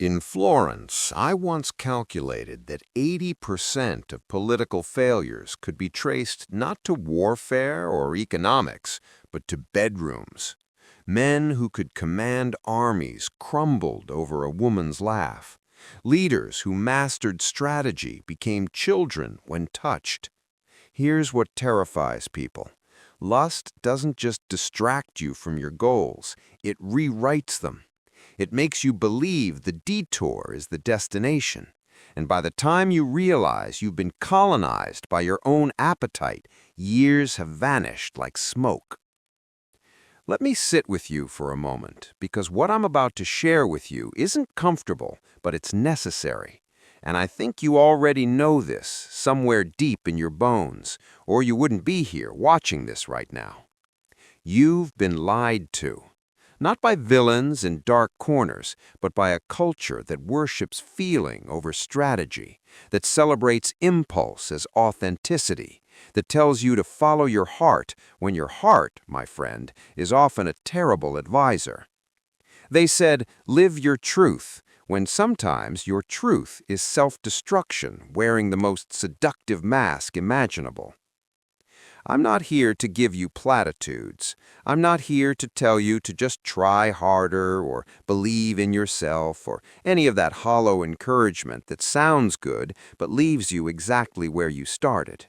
In Florence, I once calculated that 80% of political failures could be traced not to warfare or economics, but to bedrooms. Men who could command armies crumbled over a woman's laugh. Leaders who mastered strategy became children when touched. Here's what terrifies people. Lust doesn't just distract you from your goals, it rewrites them. It makes you believe the detour is the destination. And by the time you realize you've been colonized by your own appetite, years have vanished like smoke. Let me sit with you for a moment, because what I'm about to share with you isn't comfortable, but it's necessary. And I think you already know this somewhere deep in your bones, or you wouldn't be here watching this right now. You've been lied to. Not by villains in dark corners, but by a culture that worships feeling over strategy, that celebrates impulse as authenticity, that tells you to follow your heart when your heart, my friend, is often a terrible advisor. They said, live your truth, when sometimes your truth is self-destruction wearing the most seductive mask imaginable. I'm not here to give you platitudes. I'm not here to tell you to just try harder or believe in yourself or any of that hollow encouragement that sounds good but leaves you exactly where you started.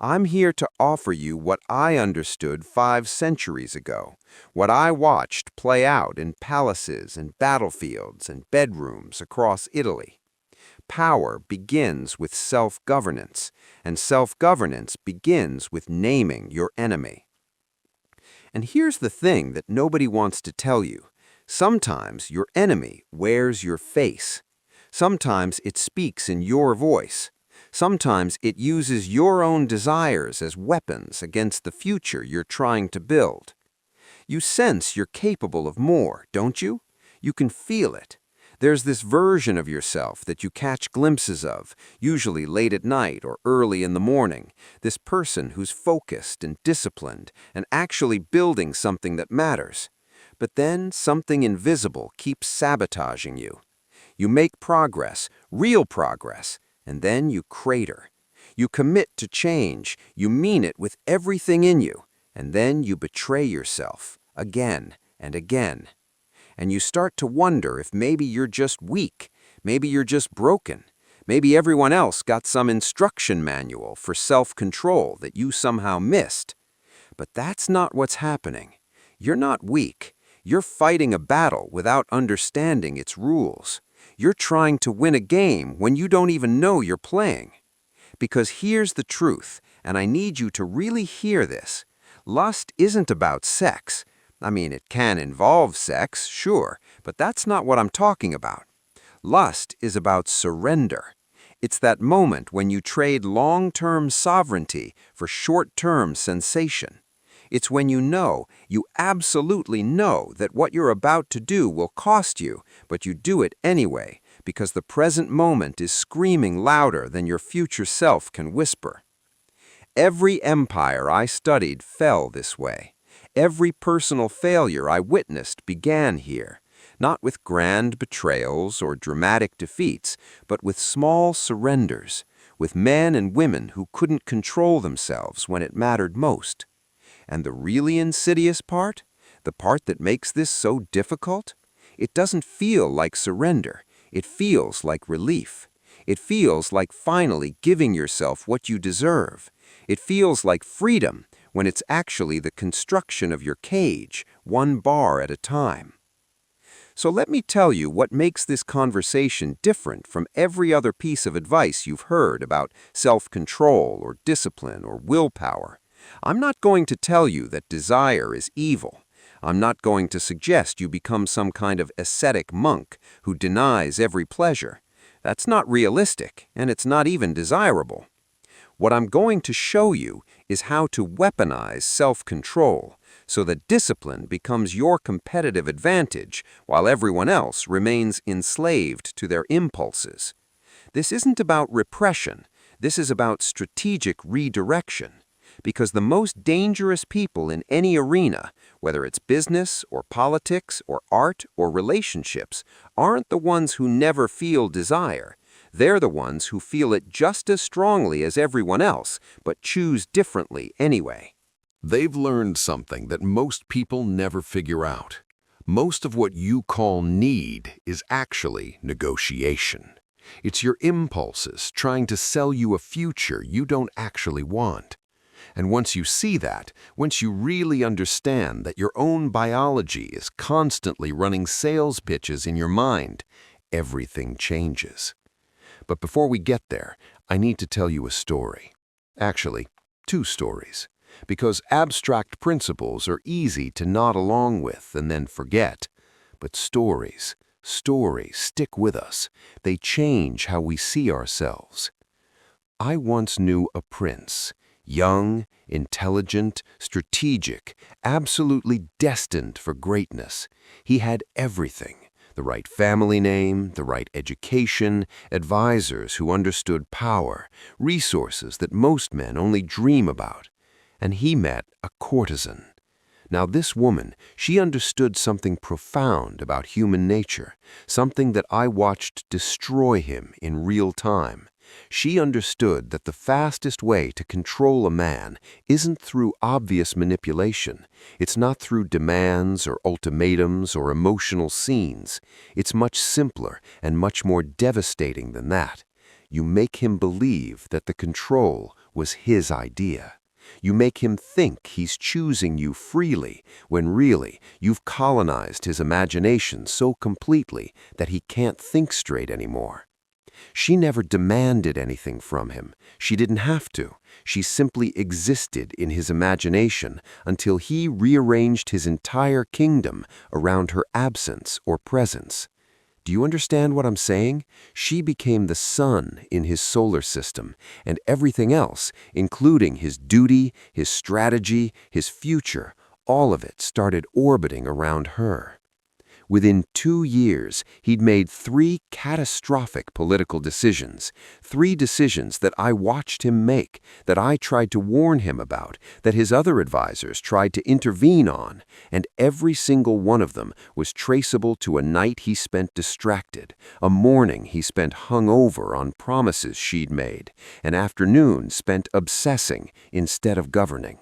I'm here to offer you what I understood 5 centuries ago, what I watched play out in palaces and battlefields and bedrooms across Italy. Power begins with self-governance, and self-governance begins with naming your enemy. And here's the thing that nobody wants to tell you. Sometimes your enemy wears your face. Sometimes it speaks in your voice. Sometimes it uses your own desires as weapons against the future you're trying to build. You sense you're capable of more, don't you? You can feel it. There's this version of yourself that you catch glimpses of, usually late at night or early in the morning, this person who's focused and disciplined and actually building something that matters. But then something invisible keeps sabotaging you. You make progress, real progress, and then you crater. You commit to change, you mean it with everything in you, and then you betray yourself, again and again. And you start to wonder if maybe you're just weak, maybe you're just broken, maybe everyone else got some instruction manual for self-control that you somehow missed. But that's not what's happening. You're not weak. You're fighting a battle without understanding its rules. You're trying to win a game when you don't even know you're playing. Because here's the truth, and I need you to really hear this. Lust isn't about sex. I mean, it can involve sex, sure, but that's not what I'm talking about. Lust is about surrender. It's that moment when you trade long-term sovereignty for short-term sensation. It's when you absolutely know that what you're about to do will cost you, but you do it anyway, because the present moment is screaming louder than your future self can whisper. Every empire I studied fell this way. Every personal failure I witnessed began here, not with grand betrayals or dramatic defeats, but with small surrenders, with men and women who couldn't control themselves when it mattered most. And the really insidious part, the part that makes this so difficult, it doesn't feel like surrender. It feels like relief. It feels like finally giving yourself what you deserve. It feels like freedom, when it's actually the construction of your cage, one bar at a time. So let me tell you what makes this conversation different from every other piece of advice you've heard about self-control or discipline or willpower. I'm not going to tell you that desire is evil. I'm not going to suggest you become some kind of ascetic monk who denies every pleasure. That's not realistic, and it's not even desirable. What I'm going to show you is how to weaponize self-control so that discipline becomes your competitive advantage while everyone else remains enslaved to their impulses. This isn't about repression. This is about strategic redirection. because the most dangerous people in any arena, whether it's business or politics or art or relationships, aren't the ones who never feel desire. They're the ones who feel it just as strongly as everyone else, but choose differently anyway. They've learned something that most people never figure out. Most of what you call need is actually negotiation. It's your impulses trying to sell you a future you don't actually want. And once you see that, once you really understand that your own biology is constantly running sales pitches in your mind, everything changes. But before we get there, I need to tell you a story. Actually, two stories. Because abstract principles are easy to nod along with and then forget. But stories stick with us. They change how we see ourselves. I once knew a prince, young, intelligent, strategic, absolutely destined for greatness. He had everything. The right family name, the right education, advisors who understood power, resources that most men only dream about. And he met a courtesan. Now this woman, she understood something profound about human nature, something that I watched destroy him in real time. She understood that the fastest way to control a man isn't through obvious manipulation. It's not through demands or ultimatums or emotional scenes. It's much simpler and much more devastating than that. You make him believe that the control was his idea. You make him think he's choosing you freely, when really you've colonized his imagination so completely that he can't think straight anymore. She never demanded anything from him. She didn't have to. She simply existed in his imagination until he rearranged his entire kingdom around her absence or presence. Do you understand what I'm saying? She became the sun in his solar system, and everything else, including his duty, his strategy, his future, all of it started orbiting around her. Within 2 years, he'd made 3 catastrophic political decisions, 3 decisions that I watched him make, that I tried to warn him about, that his other advisors tried to intervene on, and every single one of them was traceable to a night he spent distracted, a morning he spent hungover on promises she'd made, an afternoon spent obsessing instead of governing.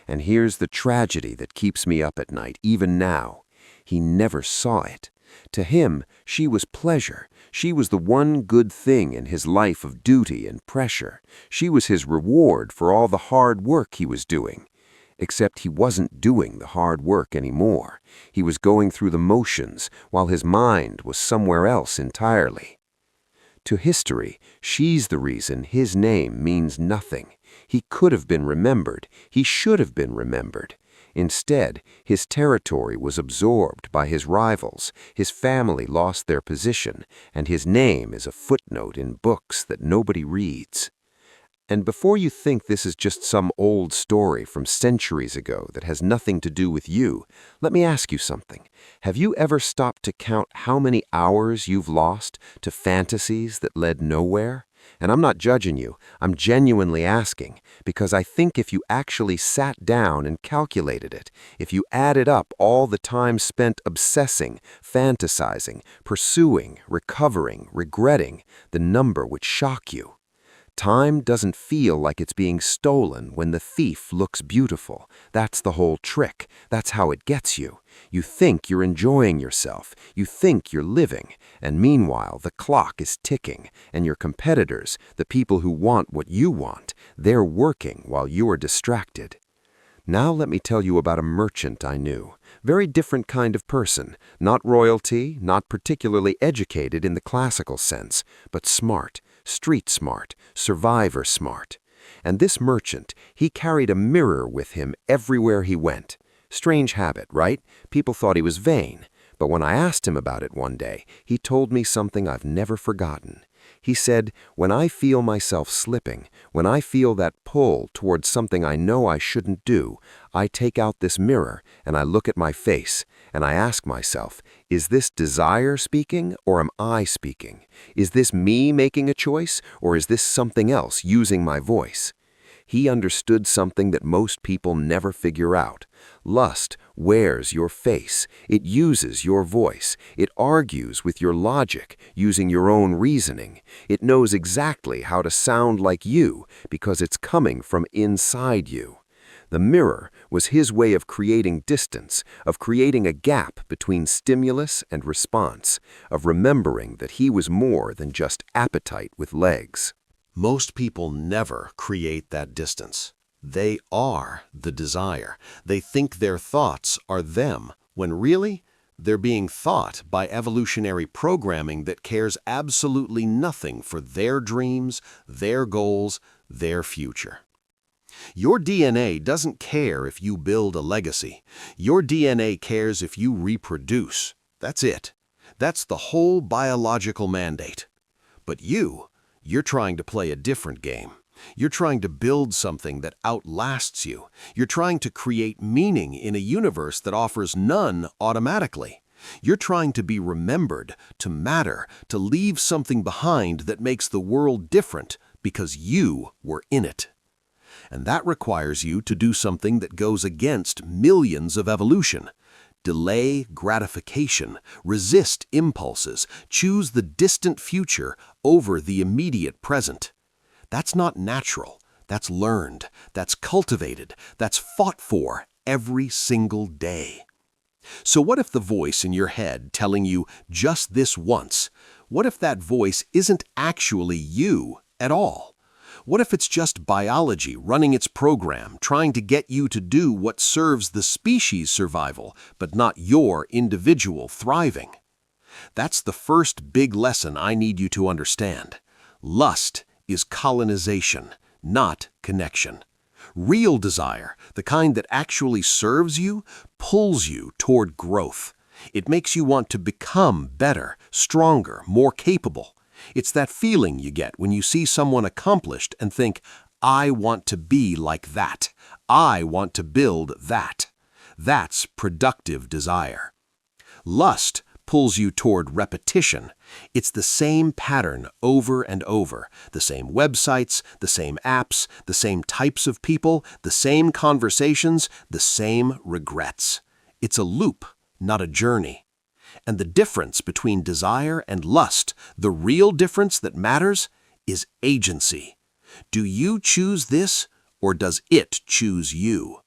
And here's the tragedy that keeps me up at night, even now. He never saw it. To him, she was pleasure. She was the one good thing in his life of duty and pressure. She was his reward for all the hard work he was doing. Except he wasn't doing the hard work anymore. He was going through the motions while his mind was somewhere else entirely. To history, she's the reason his name means nothing. He could have been remembered. He should have been remembered. Instead, his territory was absorbed by his rivals, his family lost their position, and his name is a footnote in books that nobody reads. And before you think this is just some old story from centuries ago that has nothing to do with you, let me ask you something. Have you ever stopped to count how many hours you've lost to fantasies that led nowhere? And I'm not judging you, I'm genuinely asking, because I think if you actually sat down and calculated it, if you added up all the time spent obsessing, fantasizing, pursuing, recovering, regretting, the number would shock you. Time doesn't feel like it's being stolen when the thief looks beautiful. That's the whole trick. That's how it gets you. You think you're enjoying yourself. You think you're living. And meanwhile, the clock is ticking. And your competitors, the people who want what you want, they're working while you are distracted. Now let me tell you about a merchant I knew. Very different kind of person. Not royalty, not particularly educated in the classical sense, but smart. Street smart, survivor smart. And this merchant, he carried a mirror with him everywhere he went. Strange habit, right? People thought he was vain. But when I asked him about it one day, he told me something I've never forgotten. He said, when I feel myself slipping, when I feel that pull towards something I know I shouldn't do, I take out this mirror and I look at my face and I ask myself, is this desire speaking or am I speaking? Is this me making a choice or is this something else using my voice? He understood something that most people never figure out. Lust wears your face. It uses your voice. It argues with your logic, using your own reasoning. It knows exactly how to sound like you because it's coming from inside you. The mirror was his way of creating distance, of creating a gap between stimulus and response, of remembering that he was more than just appetite with legs. Most people never create that distance. They are the desire. They think their thoughts are them, when really, they're being thought by evolutionary programming that cares absolutely nothing for their dreams, their goals, their future. Your DNA doesn't care if you build a legacy. Your DNA cares if you reproduce. That's it. That's the whole biological mandate. But you're trying to play a different game. You're trying to build something that outlasts you. You're trying to create meaning in a universe that offers none automatically. You're trying to be remembered, to matter, to leave something behind that makes the world different because you were in it. And that requires you to do something that goes against millions of evolution. Delay gratification, resist impulses, choose the distant future over the immediate present. That's not natural. That's learned. That's cultivated. That's fought for every single day. So what if the voice in your head telling you just this once, what if that voice isn't actually you at all? What if it's just biology running its program, trying to get you to do what serves the species' survival, but not your individual thriving? That's the first big lesson I need you to understand. Lust is colonization, not connection. Real desire, the kind that actually serves you, pulls you toward growth. It makes you want to become better, stronger, more capable. It's that feeling you get when you see someone accomplished and think, I want to be like that. I want to build that. That's productive desire. Lust pulls you toward repetition. It's the same pattern over and over, the same websites, the same apps, the same types of people, the same conversations, the same regrets. It's a loop, not a journey. And the difference between desire and lust, the real difference that matters, is agency. Do you choose this, or does it choose you?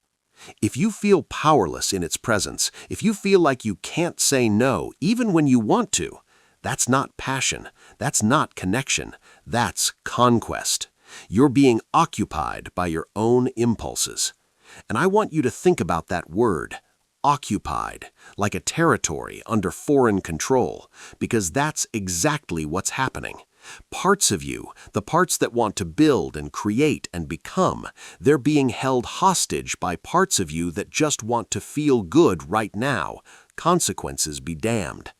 If you feel powerless in its presence, if you feel like you can't say no, even when you want to, that's not passion, that's not connection, that's conquest. You're being occupied by your own impulses. And I want you to think about that word, occupied, like a territory under foreign control, because that's exactly what's happening. Parts of you, the parts that want to build and create and become, they're being held hostage by parts of you that just want to feel good right now. Consequences be damned.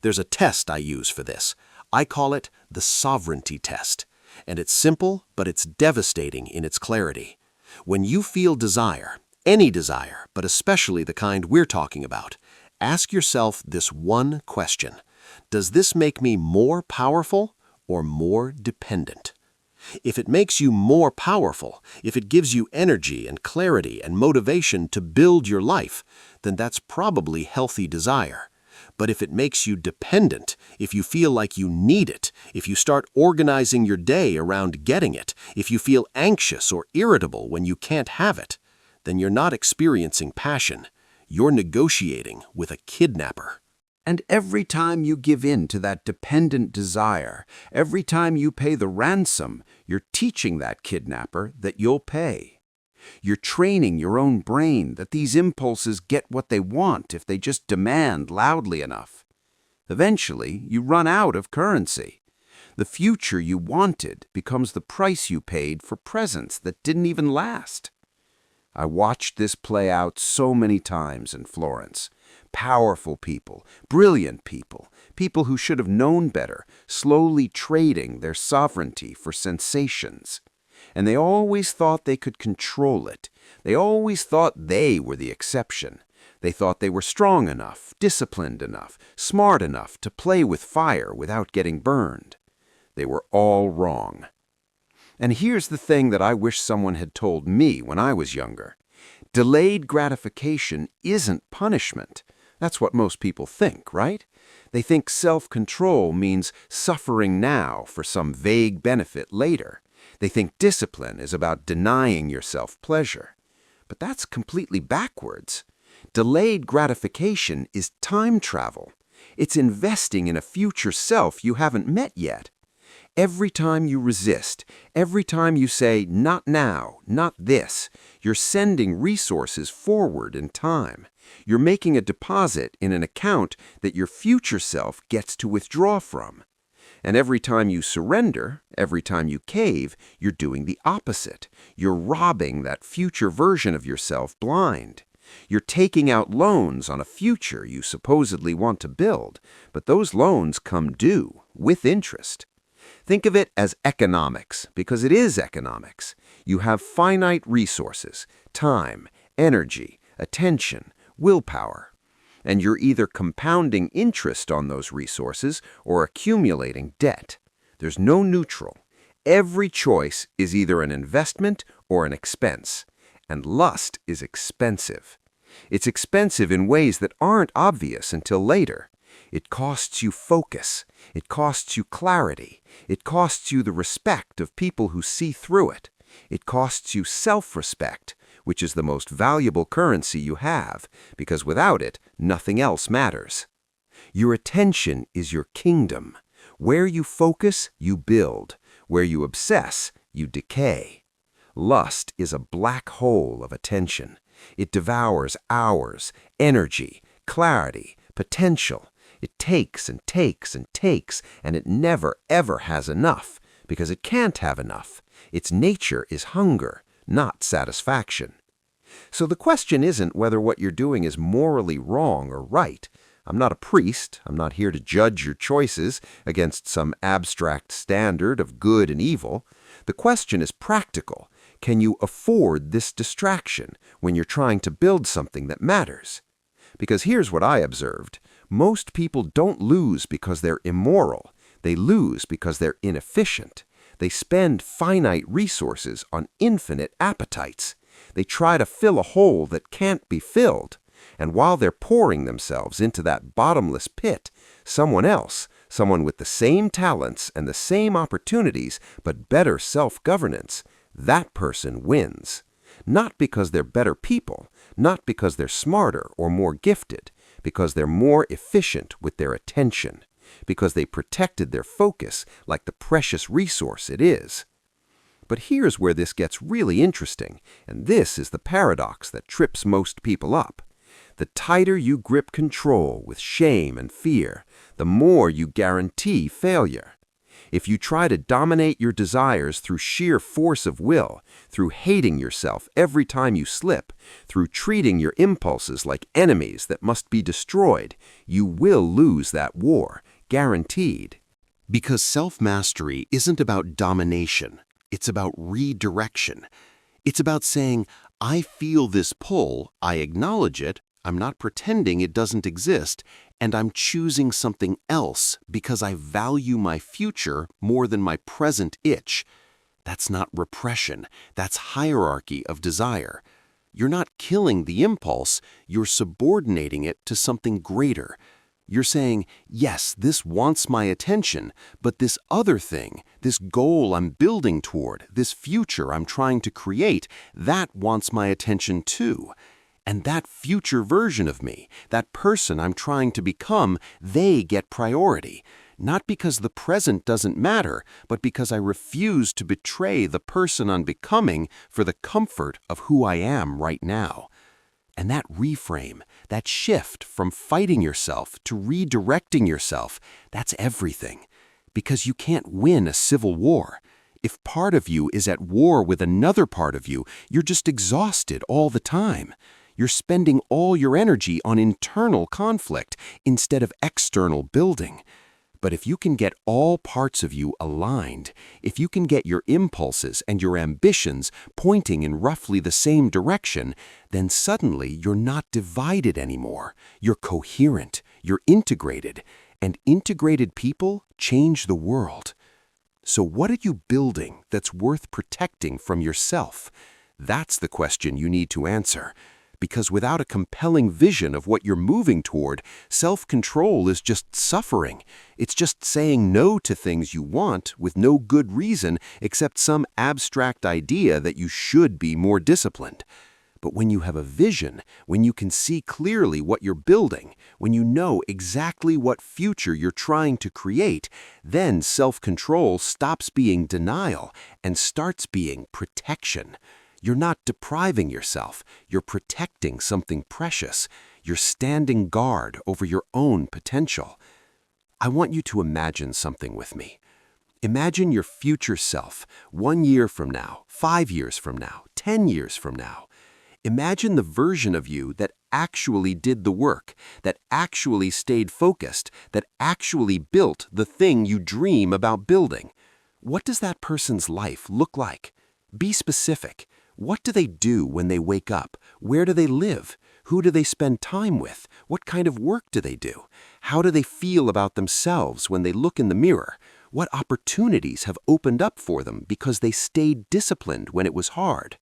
There's a test I use for this. I call it the sovereignty test. And it's simple, but it's devastating in its clarity. When you feel desire, any desire, but especially the kind we're talking about, ask yourself this one question. Does this make me more powerful or more dependent? If it makes you more powerful, if it gives you energy and clarity and motivation to build your life, then that's probably healthy desire. But if it makes you dependent, if you feel like you need it, if you start organizing your day around getting it, if you feel anxious or irritable when you can't have it, then you're not experiencing passion. You're negotiating with a kidnapper. And every time you give in to that dependent desire, every time you pay the ransom, you're teaching that kidnapper that you'll pay. You're training your own brain that these impulses get what they want if they just demand loudly enough. Eventually, you run out of currency. The future you wanted becomes the price you paid for presents that didn't even last. I watched this play out so many times in Florence. Powerful people, brilliant people, people who should have known better, slowly trading their sovereignty for sensations. And they always thought they could control it. They always thought they were the exception. They thought they were strong enough, disciplined enough, smart enough to play with fire without getting burned. They were all wrong. And here's the thing that I wish someone had told me when I was younger. Delayed gratification isn't punishment. That's what most people think, right? They think self-control means suffering now for some vague benefit later. They think discipline is about denying yourself pleasure. But that's completely backwards. Delayed gratification is time travel. It's investing in a future self you haven't met yet. Every time you resist, every time you say, not now, not this, you're sending resources forward in time. You're making a deposit in an account that your future self gets to withdraw from. And every time you surrender, every time you cave, you're doing the opposite. You're robbing that future version of yourself blind. You're taking out loans on a future you supposedly want to build, but those loans come due with interest. Think of it as economics, because it is economics. You have finite resources, time, energy, attention, willpower. And you're either compounding interest on those resources or accumulating debt. There's no neutral. Every choice is either an investment or an expense. And lust is expensive. It's expensive in ways that aren't obvious until later. It costs you focus. It costs you clarity. It costs you the respect of people who see through it. It costs you self-respect, which is the most valuable currency you have, because without it, nothing else matters. Your attention is your kingdom. Where you focus, you build. Where you obsess, you decay. Lust is a black hole of attention. It devours hours, energy, clarity, potential. It takes and takes and takes, and it never, ever has enough, because it can't have enough. Its nature is hunger, not satisfaction. So the question isn't whether what you're doing is morally wrong or right. I'm not a priest. I'm not here to judge your choices against some abstract standard of good and evil. The question is practical. Can you afford this distraction when you're trying to build something that matters? Because here's what I observed. Most people don't lose because they're immoral. They lose because they're inefficient. They spend finite resources on infinite appetites. They try to fill a hole that can't be filled. And while they're pouring themselves into that bottomless pit, someone else, someone with the same talents and the same opportunities but better self-governance, that person wins. Not because they're better people, not because they're smarter or more gifted, because they're more efficient with their attention, because they protected their focus like the precious resource it is. But here's where this gets really interesting, and this is the paradox that trips most people up. The tighter you grip control with shame and fear, the more you guarantee failure. If you try to dominate your desires through sheer force of will, through hating yourself every time you slip, through treating your impulses like enemies that must be destroyed, you will lose that war, guaranteed. Because self-mastery isn't about domination. It's about redirection. It's about saying, I feel this pull, I acknowledge it, I'm not pretending it doesn't exist, and I'm choosing something else because I value my future more than my present itch. That's not repression. That's hierarchy of desire. You're not killing the impulse, you're subordinating it to something greater. You're saying, yes, this wants my attention, but this other thing, this goal I'm building toward, this future I'm trying to create, that wants my attention too. And that future version of me, that person I'm trying to become, they get priority. Not because the present doesn't matter, but because I refuse to betray the person I'm becoming for the comfort of who I am right now. And that reframe, that shift from fighting yourself to redirecting yourself, that's everything. Because you can't win a civil war. If part of you is at war with another part of you, you're just exhausted all the time. You're spending all your energy on internal conflict instead of external building. But if you can get all parts of you aligned, if you can get your impulses and your ambitions pointing in roughly the same direction, then suddenly you're not divided anymore. You're coherent, you're integrated, and integrated people change the world. So what are you building that's worth protecting from yourself? That's the question you need to answer. Because without a compelling vision of what you're moving toward, self-control is just suffering. It's just saying no to things you want with no good reason except some abstract idea that you should be more disciplined. But when you have a vision, when you can see clearly what you're building, when you know exactly what future you're trying to create, then self-control stops being denial and starts being protection. You're not depriving yourself, you're protecting something precious. You're standing guard over your own potential. I want you to imagine something with me. Imagine your future self, 1 year from now, 5 years from now, 10 years from now. Imagine the version of you that actually did the work, that actually stayed focused, that actually built the thing you dream about building. What does that person's life look like? Be specific. What do they do when they wake up? Where do they live? Who do they spend time with? What kind of work do they do? How do they feel about themselves when they look in the mirror? What opportunities have opened up for them because they stayed disciplined when it was hard?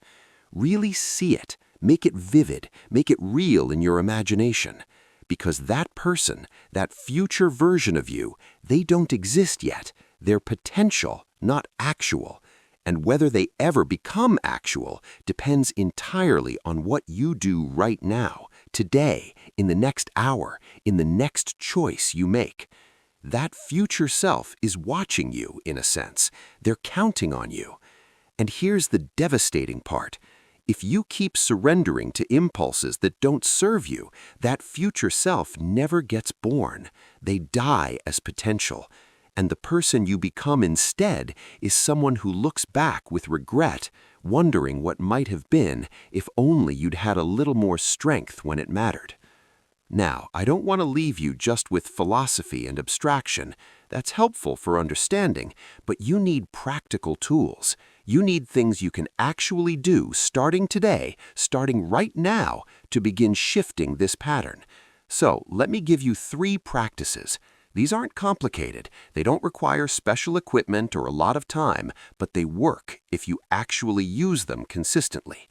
Really see it. Make it vivid. Make it real in your imagination. Because that person, that future version of you, they don't exist yet. They're potential, not actual. And whether they ever become actual depends entirely on what you do right now, today, in the next hour, in the next choice you make. That future self is watching you, in a sense. They're counting on you. And here's the devastating part. If you keep surrendering to impulses that don't serve you, that future self never gets born. They die as potential. And the person you become instead is someone who looks back with regret, wondering what might have been if only you'd had a little more strength when it mattered. Now, I don't want to leave you just with philosophy and abstraction. That's helpful for understanding, but you need practical tools. You need things you can actually do starting today, starting right now, to begin shifting this pattern. So, let me give you 3 practices. These aren't complicated. They don't require special equipment or a lot of time, but they work if you actually use them consistently.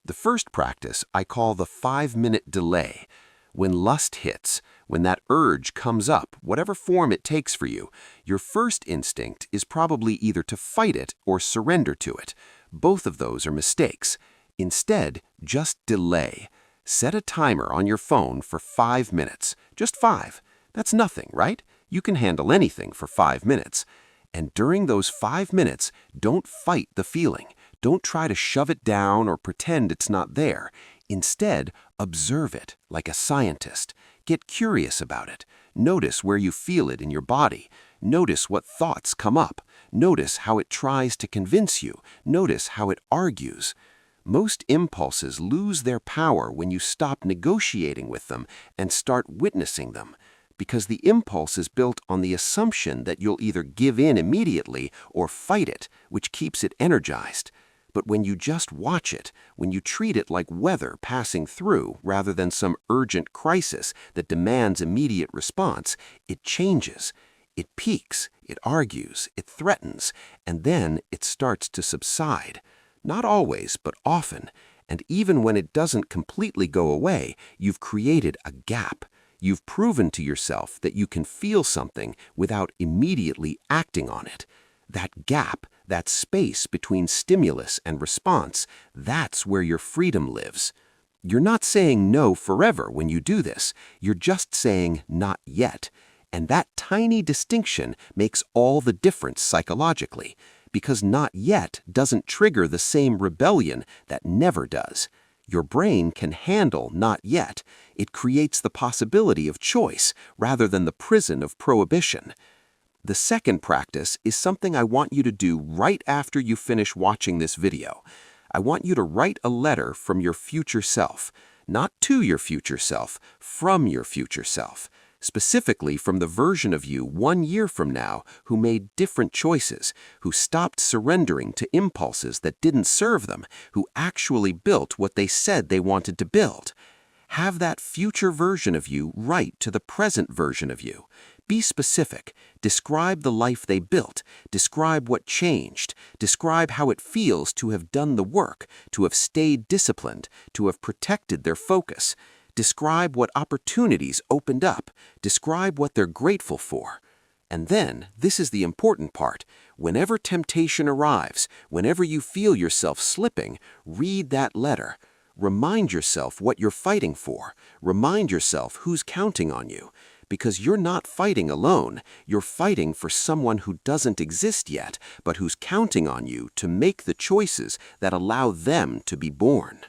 The first practice I call the 5-minute delay. When lust hits, when that urge comes up, whatever form it takes for you, your first instinct is probably either to fight it or surrender to it. Both of those are mistakes. Instead, just delay. Set a timer on your phone for 5 minutes. Just 5. That's nothing, right? You can handle anything for 5 minutes. And during those 5 minutes, don't fight the feeling. Don't try to shove it down or pretend it's not there. Instead, observe it like a scientist. Get curious about it. Notice where you feel it in your body. Notice what thoughts come up. Notice how it tries to convince you. Notice how it argues. Most impulses lose their power when you stop negotiating with them and start witnessing them. Because the impulse is built on the assumption that you'll either give in immediately or fight it, which keeps it energized. But when you just watch it, when you treat it like weather passing through rather than some urgent crisis that demands immediate response, it changes. It peaks, it argues, it threatens, and then it starts to subside. Not always, but often. And even when it doesn't completely go away, you've created a gap. You've proven to yourself that you can feel something without immediately acting on it. That gap, that space between stimulus and response, that's where your freedom lives. You're not saying no forever when you do this. You're just saying not yet. And that tiny distinction makes all the difference psychologically, because not yet doesn't trigger the same rebellion that never does. Your brain can handle not yet. It creates the possibility of choice rather than the prison of prohibition. The second practice is something I want you to do right after you finish watching this video. I want you to write a letter from your future self, not to your future self, from your future self, specifically from the version of you 1 year from now who made different choices, who stopped surrendering to impulses that didn't serve them, who actually built what they said they wanted to build. Have that future version of you write to the present version of you. Be specific. Describe the life they built. Describe what changed. Describe how it feels to have done the work, to have stayed disciplined, to have protected their focus. Describe what opportunities opened up. Describe what they're grateful for. And then, this is the important part, whenever temptation arrives, whenever you feel yourself slipping, read that letter. Remind yourself what you're fighting for. Remind yourself who's counting on you. Because you're not fighting alone, you're fighting for someone who doesn't exist yet, but who's counting on you to make the choices that allow them to be born.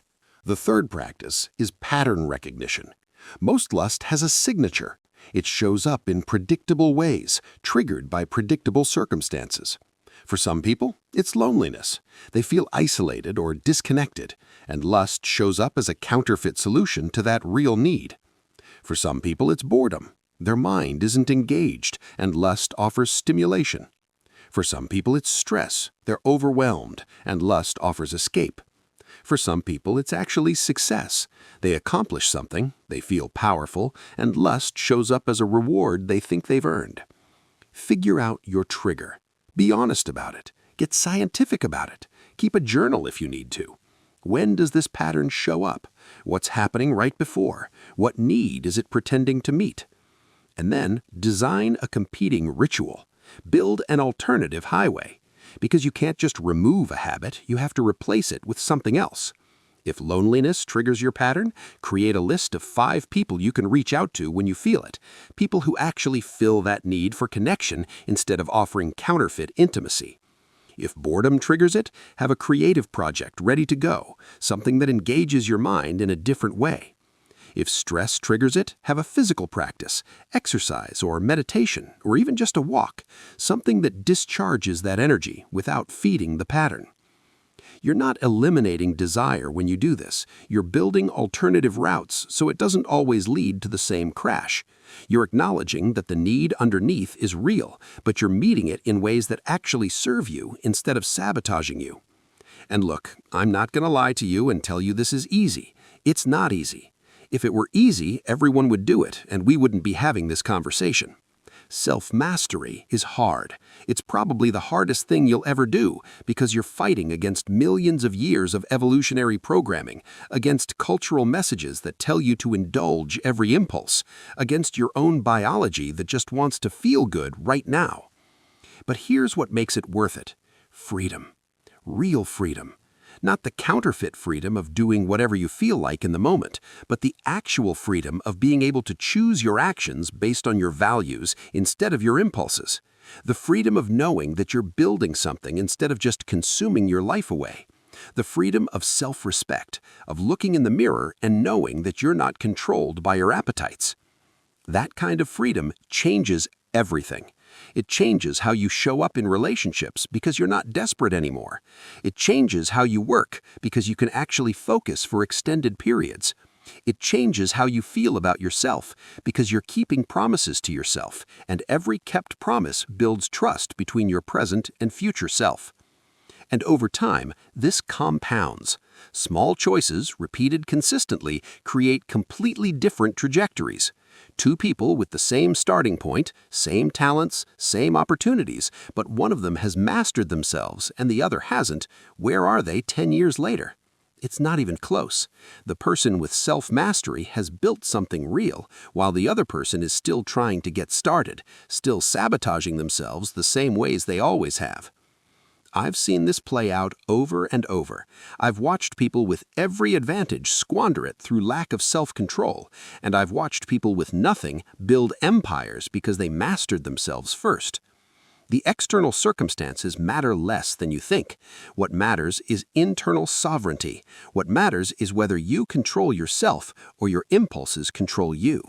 The third practice is pattern recognition. Most lust has a signature. It shows up in predictable ways, triggered by predictable circumstances. For some people, it's loneliness. They feel isolated or disconnected, and lust shows up as a counterfeit solution to that real need. For some people, it's boredom. Their mind isn't engaged, and lust offers stimulation. For some people, it's stress. They're overwhelmed, and lust offers escape. For some people, it's actually success. They accomplish something, they feel powerful, and lust shows up as a reward they think they've earned. Figure out your trigger. Be honest about it. Get scientific about it. Keep a journal if you need to. When does this pattern show up? What's happening right before? What need is it pretending to meet? And then design a competing ritual. Build an alternative highway. Because you can't just remove a habit, you have to replace it with something else. If loneliness triggers your pattern, create a list of 5 people you can reach out to when you feel it. People who actually fill that need for connection instead of offering counterfeit intimacy. If boredom triggers it, have a creative project ready to go, something that engages your mind in a different way. If stress triggers it, have a physical practice, exercise or meditation, or even just a walk, something that discharges that energy without feeding the pattern. You're not eliminating desire when you do this. You're building alternative routes so it doesn't always lead to the same crash. You're acknowledging that the need underneath is real, but you're meeting it in ways that actually serve you instead of sabotaging you. And look, I'm not going to lie to you and tell you this is easy. It's not easy. If it were easy, everyone would do it, and we wouldn't be having this conversation. Self-mastery is hard. It's probably the hardest thing you'll ever do because you're fighting against millions of years of evolutionary programming, against cultural messages that tell you to indulge every impulse, against your own biology that just wants to feel good right now. But here's what makes it worth it. Freedom. Real freedom. Not the counterfeit freedom of doing whatever you feel like in the moment, but the actual freedom of being able to choose your actions based on your values instead of your impulses. The freedom of knowing that you're building something instead of just consuming your life away. The freedom of self-respect, of looking in the mirror and knowing that you're not controlled by your appetites. That kind of freedom changes everything. It changes how you show up in relationships because you're not desperate anymore. It changes how you work because you can actually focus for extended periods. It changes how you feel about yourself because you're keeping promises to yourself, and every kept promise builds trust between your present and future self. And over time, this compounds. Small choices, repeated consistently, create completely different trajectories. 2 people with the same starting point, same talents, same opportunities, but one of them has mastered themselves and the other hasn't. Where are they 10 years later? It's not even close. The person with self-mastery has built something real, while the other person is still trying to get started, still sabotaging themselves the same ways they always have. I've seen this play out over and over. I've watched people with every advantage squander it through lack of self-control, and I've watched people with nothing build empires because they mastered themselves first. The external circumstances matter less than you think. What matters is internal sovereignty. What matters is whether you control yourself or your impulses control you.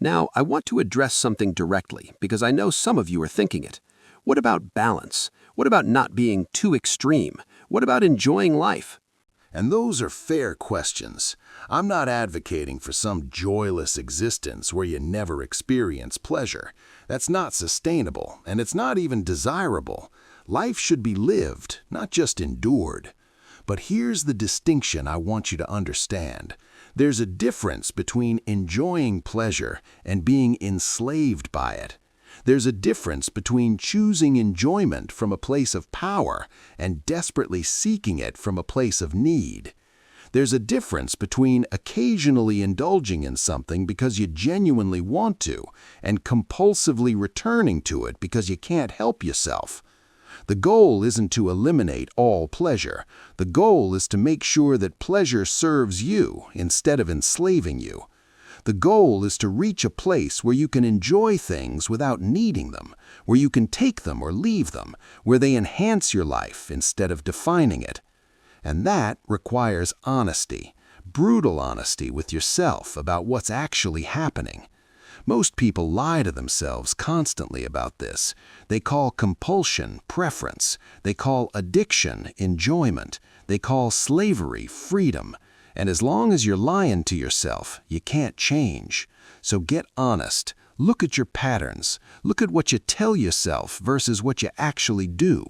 Now, I want to address something directly because I know some of you are thinking it. What about balance? What about not being too extreme? What about enjoying life? And those are fair questions. I'm not advocating for some joyless existence where you never experience pleasure. That's not sustainable, and it's not even desirable. Life should be lived, not just endured. But here's the distinction I want you to understand. There's a difference between enjoying pleasure and being enslaved by it. There's a difference between choosing enjoyment from a place of power and desperately seeking it from a place of need. There's a difference between occasionally indulging in something because you genuinely want to and compulsively returning to it because you can't help yourself. The goal isn't to eliminate all pleasure. The goal is to make sure that pleasure serves you instead of enslaving you. The goal is to reach a place where you can enjoy things without needing them, where you can take them or leave them, where they enhance your life instead of defining it. And that requires honesty, brutal honesty with yourself about what's actually happening. Most people lie to themselves constantly about this. They call compulsion preference. They call addiction enjoyment. They call slavery freedom. And as long as you're lying to yourself, you can't change. So get honest. Look at your patterns. Look at what you tell yourself versus what you actually do.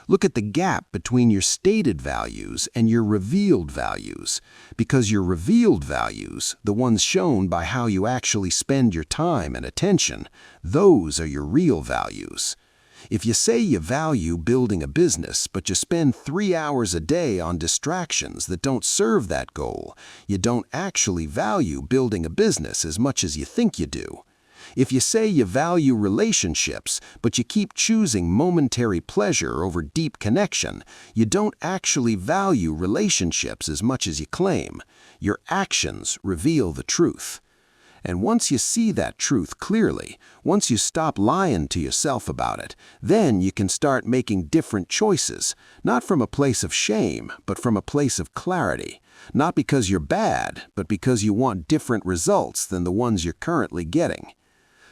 Look at the gap between your stated values and your revealed values. Because your revealed values, the ones shown by how you actually spend your time and attention, those are your real values. If you say you value building a business, but you spend 3 hours a day on distractions that don't serve that goal, you don't actually value building a business as much as you think you do. If you say you value relationships, but you keep choosing momentary pleasure over deep connection, you don't actually value relationships as much as you claim. Your actions reveal the truth. And once you see that truth clearly, once you stop lying to yourself about it, then you can start making different choices, not from a place of shame, but from a place of clarity. Not because you're bad, but because you want different results than the ones you're currently getting.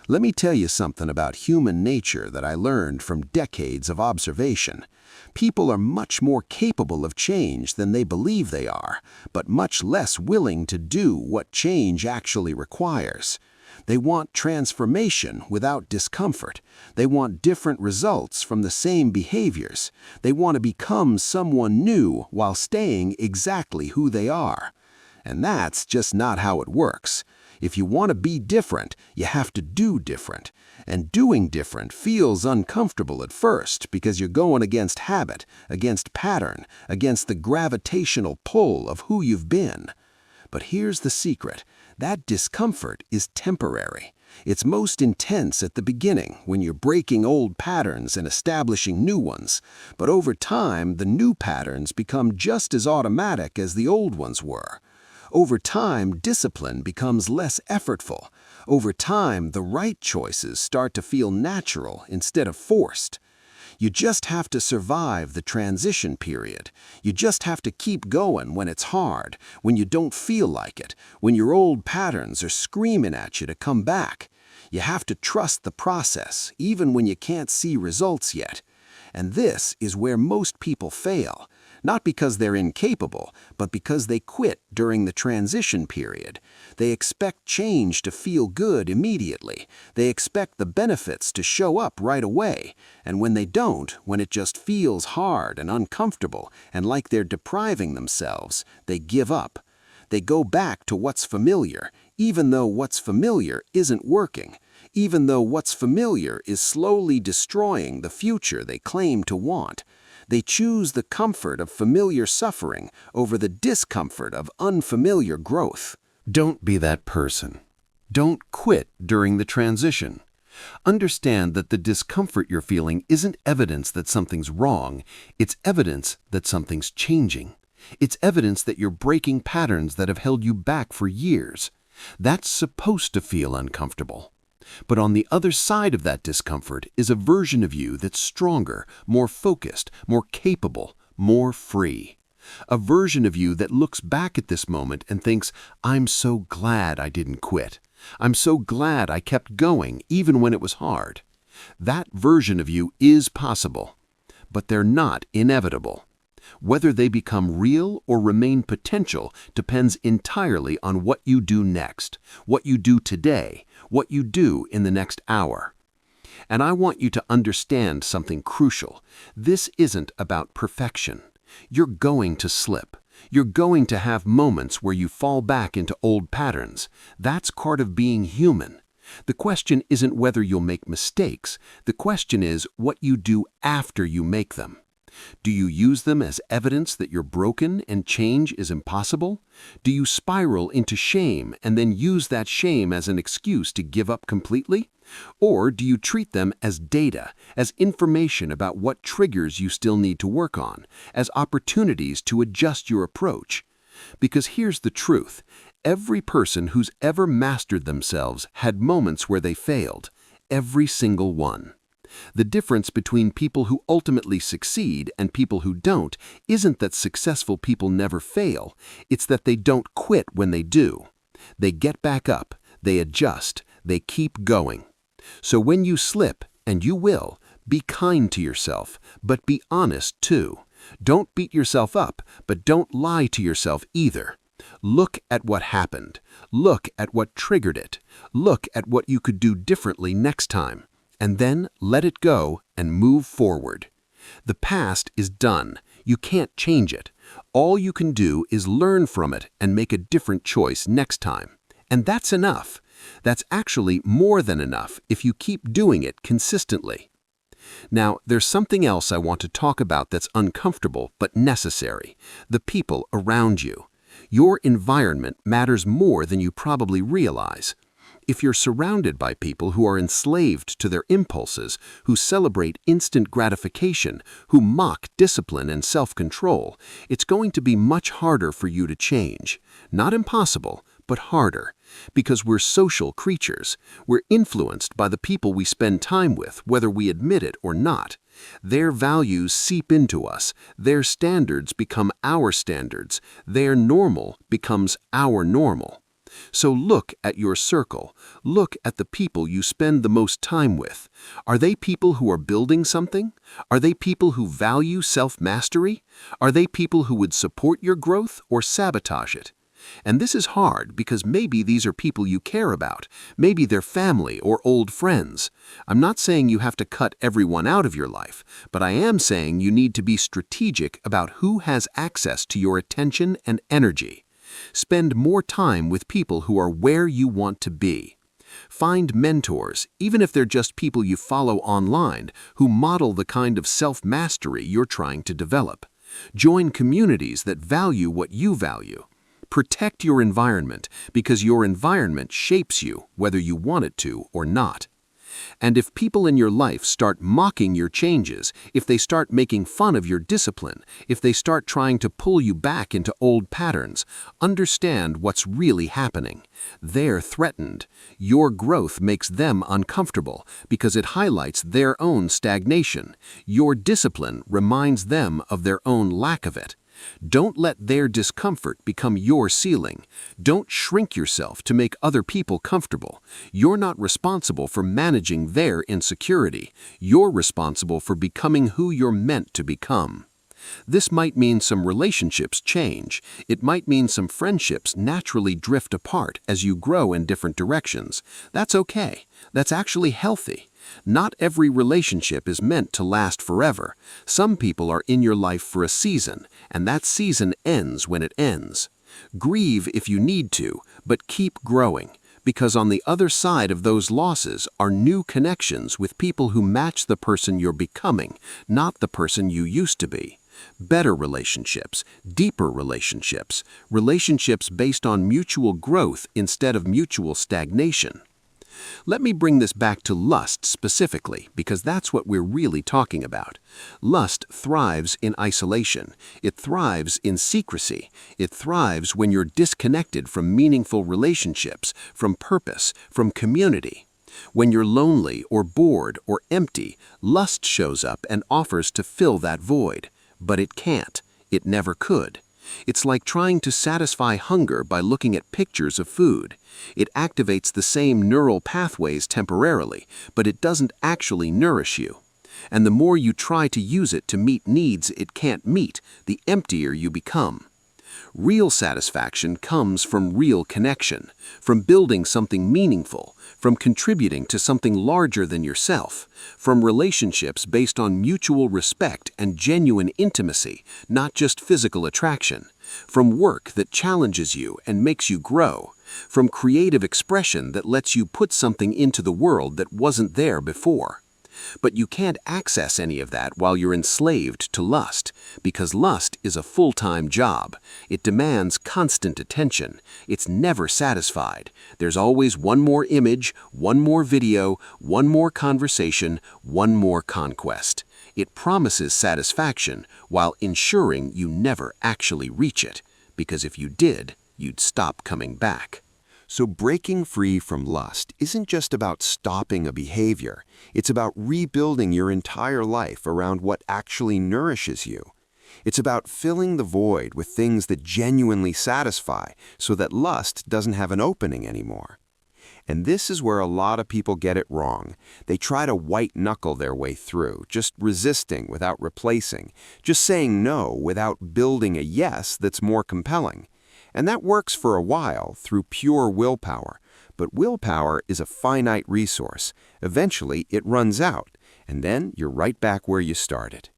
Let me tell you something about human nature that I learned from decades of observation. People are much more capable of change than they believe they are, but much less willing to do what change actually requires. They want transformation without discomfort. They want different results from the same behaviors. They want to become someone new while staying exactly who they are. And that's just not how it works. If you want to be different, you have to do different. And doing different feels uncomfortable at first because you're going against habit, against pattern, against the gravitational pull of who you've been. But here's the secret. That discomfort is temporary. It's most intense at the beginning when you're breaking old patterns and establishing new ones. But over time, the new patterns become just as automatic as the old ones were. Over time, discipline becomes less effortful. Over time, the right choices start to feel natural instead of forced. You just have to survive the transition period. You just have to keep going when it's hard, when you don't feel like it, when your old patterns are screaming at you to come back. You have to trust the process, even when you can't see results yet. And this is where most people fail. Not because they're incapable, but because they quit during the transition period. They expect change to feel good immediately. They expect the benefits to show up right away. And when they don't, when it just feels hard and uncomfortable and like they're depriving themselves, they give up. They go back to what's familiar, even though what's familiar isn't working. Even though what's familiar is slowly destroying the future they claim to want. They choose the comfort of familiar suffering over the discomfort of unfamiliar growth. Don't be that person. Don't quit during the transition. Understand that the discomfort you're feeling isn't evidence that something's wrong. It's evidence that something's changing. It's evidence that you're breaking patterns that have held you back for years. That's supposed to feel uncomfortable. But on the other side of that discomfort is a version of you that's stronger, more focused, more capable, more free. A version of you that looks back at this moment and thinks, I'm so glad I didn't quit. I'm so glad I kept going even when it was hard. That version of you is possible, but they're not inevitable. Whether they become real or remain potential depends entirely on what you do next, what you do today, what you do in the next hour. And I want you to understand something crucial. This isn't about perfection. You're going to slip. You're going to have moments where you fall back into old patterns. That's part of being human. The question isn't whether you'll make mistakes. The question is what you do after you make them. Do you use them as evidence that you're broken and change is impossible? Do you spiral into shame and then use that shame as an excuse to give up completely? Or do you treat them as data, as information about what triggers you still need to work on, as opportunities to adjust your approach? Because here's the truth. Every person who's ever mastered themselves had moments where they failed. Every single one. The difference between people who ultimately succeed and people who don't isn't that successful people never fail, it's that they don't quit when they do. They get back up, they adjust, they keep going. So when you slip, and you will, be kind to yourself, but be honest too. Don't beat yourself up, but don't lie to yourself either. Look at what happened. Look at what triggered it. Look at what you could do differently next time. And then let it go and move forward. The past is done. You can't change it. All you can do is learn from it and make a different choice next time. And that's enough. That's actually more than enough if you keep doing it consistently. Now, there's something else I want to talk about that's uncomfortable but necessary. The people around you. Your environment matters more than you probably realize. If you're surrounded by people who are enslaved to their impulses, who celebrate instant gratification, who mock discipline and self-control, it's going to be much harder for you to change. Not impossible, but harder. Because we're social creatures. We're influenced by the people we spend time with, whether we admit it or not. Their values seep into us. Their standards become our standards. Their normal becomes our normal. So look at your circle. Look at the people you spend the most time with. Are they people who are building something? Are they people who value self-mastery? Are they people who would support your growth or sabotage it? And this is hard because maybe these are people you care about. Maybe they're family or old friends. I'm not saying you have to cut everyone out of your life, but I am saying you need to be strategic about who has access to your attention and energy. Spend more time with people who are where you want to be. Find mentors, even if they're just people you follow online, who model the kind of self-mastery you're trying to develop. Join communities that value what you value. Protect your environment, because your environment shapes you, whether you want it to or not. And if people in your life start mocking your changes, if they start making fun of your discipline, if they start trying to pull you back into old patterns, understand what's really happening. They're threatened. Your growth makes them uncomfortable because it highlights their own stagnation. Your discipline reminds them of their own lack of it. Don't let their discomfort become your ceiling. Don't shrink yourself to make other people comfortable. You're not responsible for managing their insecurity. You're responsible for becoming who you're meant to become. This might mean some relationships change. It might mean some friendships naturally drift apart as you grow in different directions. That's okay. That's actually healthy. Not every relationship is meant to last forever. Some people are in your life for a season, and that season ends when it ends. Grieve if you need to, but keep growing, because on the other side of those losses are new connections with people who match the person you're becoming, not the person you used to be. Better relationships, deeper relationships, relationships based on mutual growth instead of mutual stagnation. Let me bring this back to lust specifically, because that's what we're really talking about. Lust thrives in isolation. It thrives in secrecy. It thrives when you're disconnected from meaningful relationships, from purpose, from community. When you're lonely or bored or empty, lust shows up and offers to fill that void. But it can't. It never could. It's like trying to satisfy hunger by looking at pictures of food. It activates the same neural pathways temporarily, but it doesn't actually nourish you. And the more you try to use it to meet needs it can't meet, the emptier you become. Real satisfaction comes from real connection, from building something meaningful, from contributing to something larger than yourself, from relationships based on mutual respect and genuine intimacy, not just physical attraction. from work that challenges you and makes you grow, from creative expression that lets you put something into the world that wasn't there before. But you can't access any of that while you're enslaved to lust, because lust is a full-time job. It demands constant attention. It's never satisfied. There's always one more image, one more video, one more conversation, one more conquest. It promises satisfaction while ensuring you never actually reach it, because if you did, you'd stop coming back. So breaking free from lust isn't just about stopping a behavior. It's about rebuilding your entire life around what actually nourishes you. It's about filling the void with things that genuinely satisfy so that lust doesn't have an opening anymore. And this is where a lot of people get it wrong. They try to white-knuckle their way through, just resisting without replacing, just saying no without building a yes that's more compelling. And that works for a while through pure willpower. But willpower is a finite resource. Eventually, it runs out, and then you're right back where you started.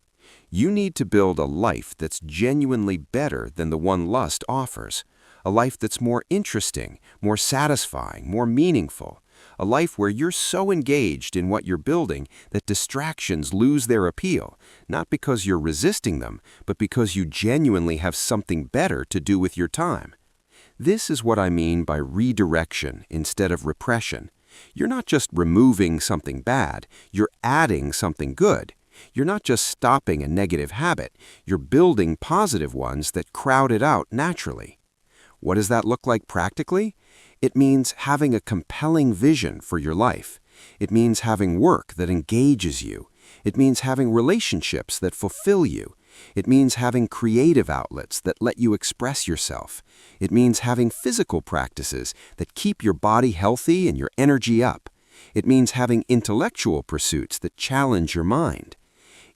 You need to build a life that's genuinely better than the one lust offers. A life that's more interesting, more satisfying, more meaningful. A life where you're so engaged in what you're building that distractions lose their appeal, not because you're resisting them, but because you genuinely have something better to do with your time. This is what I mean by redirection instead of repression. You're not just removing something bad, you're adding something good. You're not just stopping a negative habit, you're building positive ones that crowd it out naturally. What does that look like practically? It means having a compelling vision for your life. It means having work that engages you. It means having relationships that fulfill you. It means having creative outlets that let you express yourself. It means having physical practices that keep your body healthy and your energy up. It means having intellectual pursuits that challenge your mind.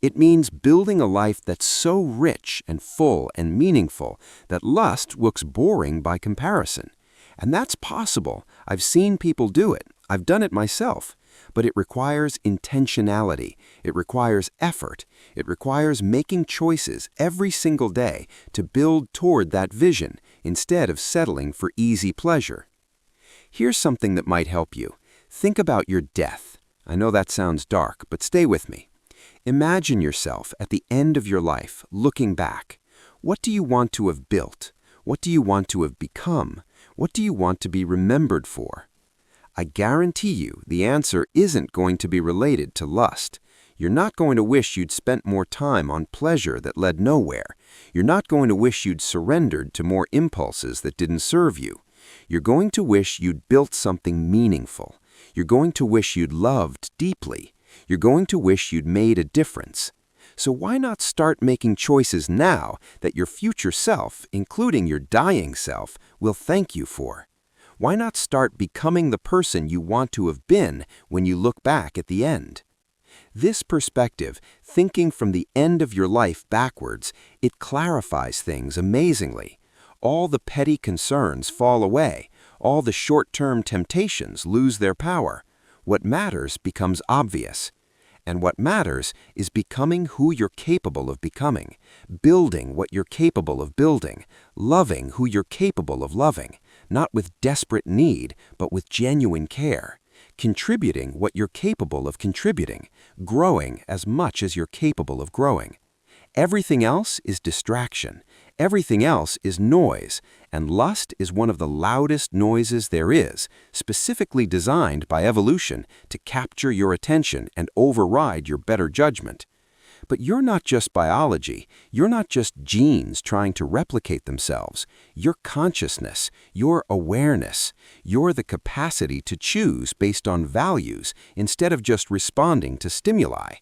It means building a life that's so rich and full and meaningful that lust looks boring by comparison. And that's possible. I've seen people do it. I've done it myself. But it requires intentionality. It requires effort. It requires making choices every single day to build toward that vision instead of settling for easy pleasure. Here's something that might help you. Think about your death. I know that sounds dark, but stay with me. Imagine yourself at the end of your life, looking back. What do you want to have built? What do you want to have become? What do you want to be remembered for? I guarantee you the answer isn't going to be related to lust. You're not going to wish you'd spent more time on pleasure that led nowhere. You're not going to wish you'd surrendered to more impulses that didn't serve you. You're going to wish you'd built something meaningful. You're going to wish you'd loved deeply. You're going to wish you'd made a difference. So why not start making choices now that your future self, including your dying self, will thank you for? Why not start becoming the person you want to have been when you look back at the end? This perspective, thinking from the end of your life backwards, it clarifies things amazingly. All the petty concerns fall away. All the short-term temptations lose their power. What matters becomes obvious. And what matters is becoming who you're capable of becoming, building what you're capable of building, loving who you're capable of loving, not with desperate need, but with genuine care, contributing what you're capable of contributing, growing as much as you're capable of growing. Everything else is distraction. Everything else is noise, and lust is one of the loudest noises there is, specifically designed by evolution to capture your attention and override your better judgment. But you're not just biology. You're not just genes trying to replicate themselves. You're consciousness, your awareness. You're the capacity to choose based on values instead of just responding to stimuli.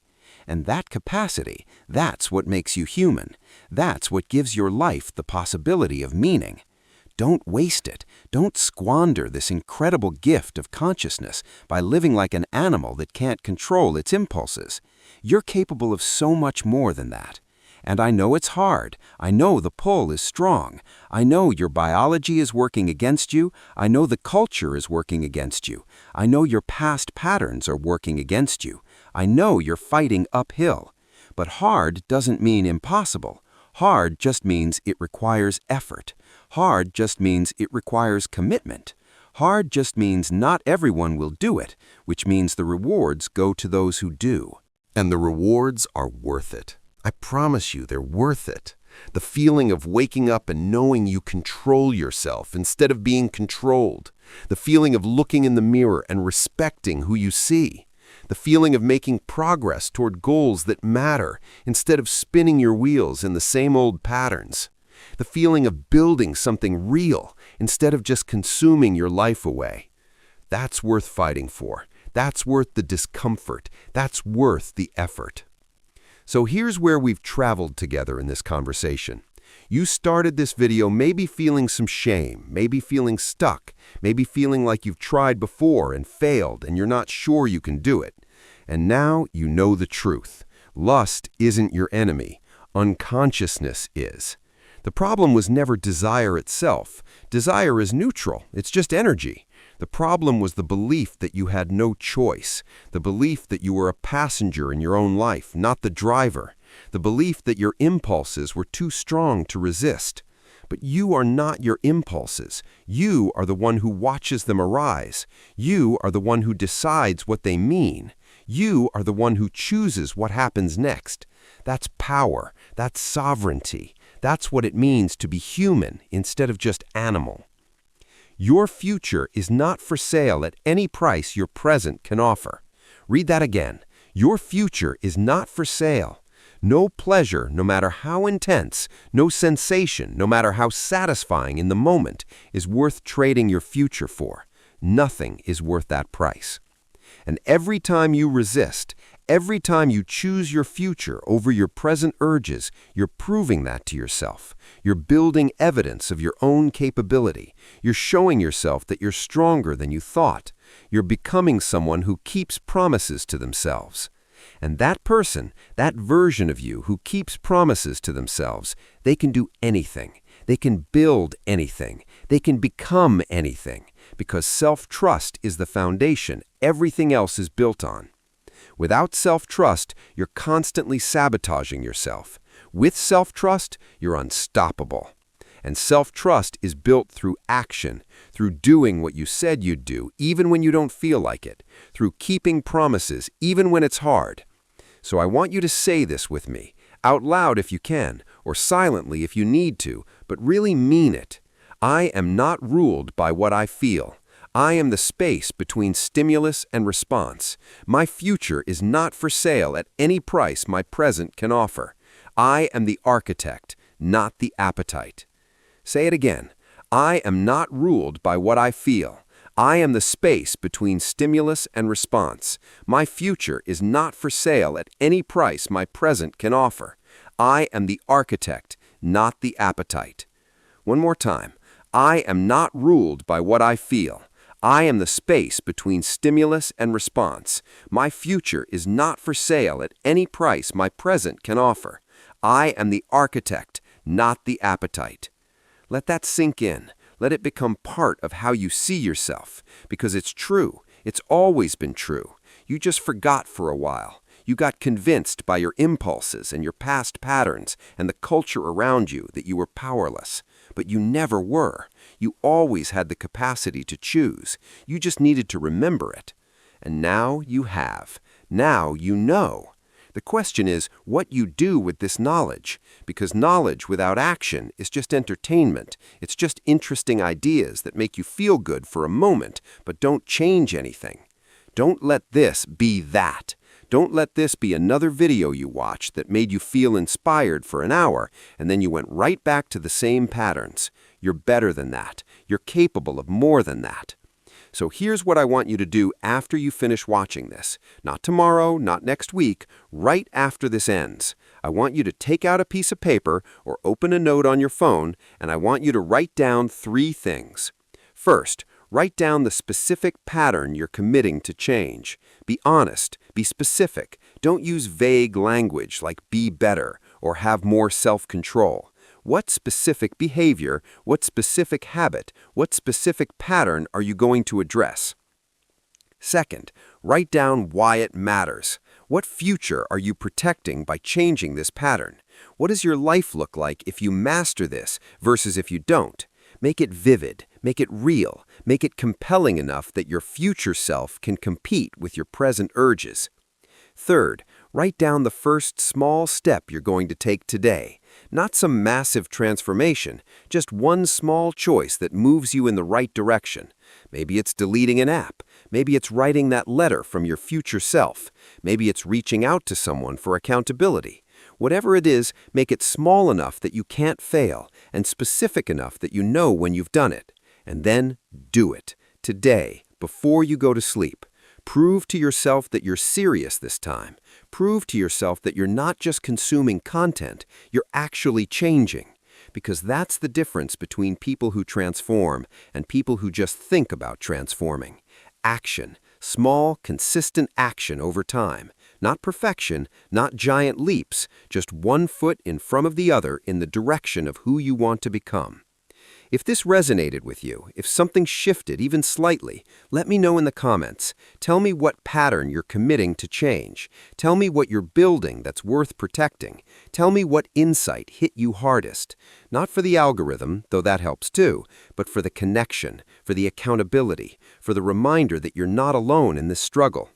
And that capacity, that's what makes you human. That's what gives your life the possibility of meaning. Don't waste it. Don't squander this incredible gift of consciousness by living like an animal that can't control its impulses. You're capable of so much more than that. And I know it's hard. I know the pull is strong. I know your biology is working against you. I know the culture is working against you. I know your past patterns are working against you. I know you're fighting uphill. But hard doesn't mean impossible. Hard just means it requires effort. Hard just means it requires commitment. Hard just means not everyone will do it, which means the rewards go to those who do. And the rewards are worth it. I promise you, they're worth it. The feeling of waking up and knowing you control yourself instead of being controlled. The feeling of looking in the mirror and respecting who you see. The feeling of making progress toward goals that matter instead of spinning your wheels in the same old patterns. The feeling of building something real instead of just consuming your life away. That's worth fighting for. That's worth the discomfort. That's worth the effort. So here's where we've traveled together in this conversation. You started this video maybe feeling some shame, maybe feeling stuck, maybe feeling like you've tried before and failed and you're not sure you can do it. And now you know the truth. Lust isn't your enemy. Unconsciousness is. The problem was never desire itself. Desire is neutral. It's just energy. The problem was the belief that you had no choice, the belief that you were a passenger in your own life, not the driver, the belief that your impulses were too strong to resist. But you are not your impulses. You are the one who watches them arise. You are the one who decides what they mean. You are the one who chooses what happens next. That's power. That's sovereignty. That's what it means to be human instead of just animal. Your future is not for sale at any price your present can offer. Read that again. Your future is not for sale. No pleasure, no matter how intense, no sensation, no matter how satisfying in the moment, is worth trading your future for. Nothing is worth that price. And every time you resist, every time you choose your future over your present urges, you're proving that to yourself. You're building evidence of your own capability. You're showing yourself that you're stronger than you thought. You're becoming someone who keeps promises to themselves. And that person, that version of you who keeps promises to themselves, they can do anything. They can build anything. They can become anything. Because self-trust is the foundation everything else is built on. Without self-trust, you're constantly sabotaging yourself. With self-trust, you're unstoppable. And self-trust is built through action, through doing what you said you'd do, even when you don't feel like it, through keeping promises, even when it's hard. So I want you to say this with me, out loud if you can, or silently if you need to, but really mean it. I am not ruled by what I feel. I am the space between stimulus and response. My future is not for sale at any price my present can offer. I am the architect, not the appetite. Say it again. I am not ruled by what I feel. I am the space between stimulus and response. My future is not for sale at any price my present can offer. I am the architect, not the appetite. One more time. I am not ruled by what I feel. I am the space between stimulus and response. My future is not for sale at any price my present can offer. I am the architect, not the appetite. Let that sink in. Let it become part of how you see yourself, because it's true. It's always been true. You just forgot for a while. You got convinced by your impulses and your past patterns and the culture around you that you were powerless. But you never were. You always had the capacity to choose. You just needed to remember it. And now you have. Now you know. The question is what you do with this knowledge, because knowledge without action is just entertainment. It's just interesting ideas that make you feel good for a moment, but don't change anything. Don't let this be that. Don't let this be another video you watched that made you feel inspired for an hour, and then you went right back to the same patterns. You're better than that. You're capable of more than that. So here's what I want you to do after you finish watching this. Not tomorrow, not next week, right after this ends. I want you to take out a piece of paper or open a note on your phone, and I want you to write down 3 things. First, write down the specific pattern you're committing to change. Be honest, be specific. Don't use vague language like be better or have more self-control. What specific behavior, what specific habit, what specific pattern are you going to address? Second, write down why it matters. What future are you protecting by changing this pattern? What does your life look like if you master this versus if you don't? Make it vivid, make it real, make it compelling enough that your future self can compete with your present urges. Third, write down the first small step you're going to take today. Not some massive transformation, just one small choice that moves you in the right direction. Maybe it's deleting an app. Maybe it's writing that letter from your future self. Maybe it's reaching out to someone for accountability. Whatever it is, make it small enough that you can't fail and specific enough that you know when you've done it. And then do it. Today, before you go to sleep. Prove to yourself that you're serious this time. Prove to yourself that you're not just consuming content, you're actually changing. Because that's the difference between people who transform and people who just think about transforming. Action. Small, consistent action over time. Not perfection, not giant leaps, just one foot in front of the other in the direction of who you want to become. If this resonated with you, if something shifted even slightly, let me know in the comments. Tell me what pattern you're committing to change. Tell me what you're building that's worth protecting. Tell me what insight hit you hardest. Not for the algorithm, though that helps too, but for the connection, for the accountability, for the reminder that you're not alone in this struggle.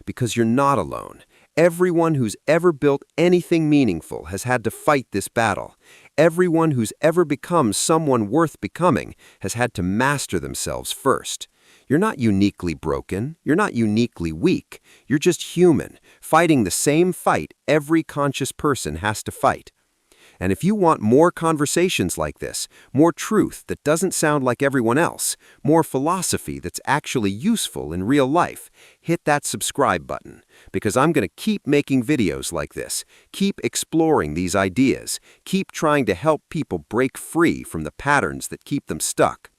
Because you're not alone. Everyone who's ever built anything meaningful has had to fight this battle. Everyone who's ever become someone worth becoming has had to master themselves first. You're not uniquely broken. You're not uniquely weak. You're just human, fighting the same fight every conscious person has to fight. And if you want more conversations like this, more truth that doesn't sound like everyone else, more philosophy that's actually useful in real life, hit that subscribe button, because I'm going to keep making videos like this, keep exploring these ideas, keep trying to help people break free from the patterns that keep them stuck.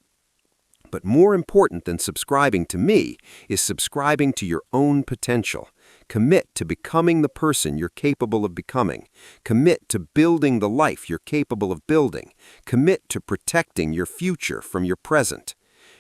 But more important than subscribing to me is subscribing to your own potential. Commit to becoming the person you're capable of becoming. Commit to building the life you're capable of building. Commit to protecting your future from your present.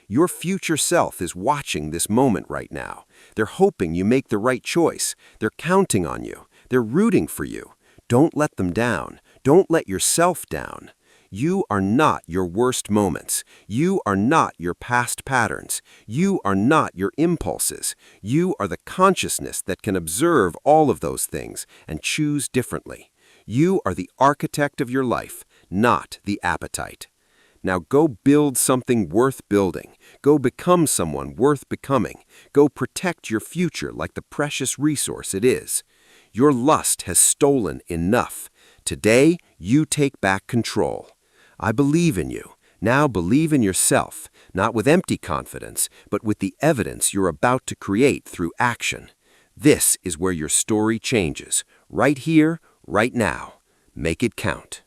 Your future self is watching this moment right now. They're hoping you make the right choice. They're counting on you. They're rooting for you. Don't let them down. Don't let yourself down. You are not your worst moments. You are not your past patterns. You are not your impulses. You are the consciousness that can observe all of those things and choose differently. You are the architect of your life, not the appetite. Now go build something worth building. Go become someone worth becoming. Go protect your future like the precious resource it is. Your lust has stolen enough. Today, you take back control. I believe in you. Now believe in yourself, not with empty confidence, but with the evidence you're about to create through action. This is where your story changes, right here, right now. Make it count.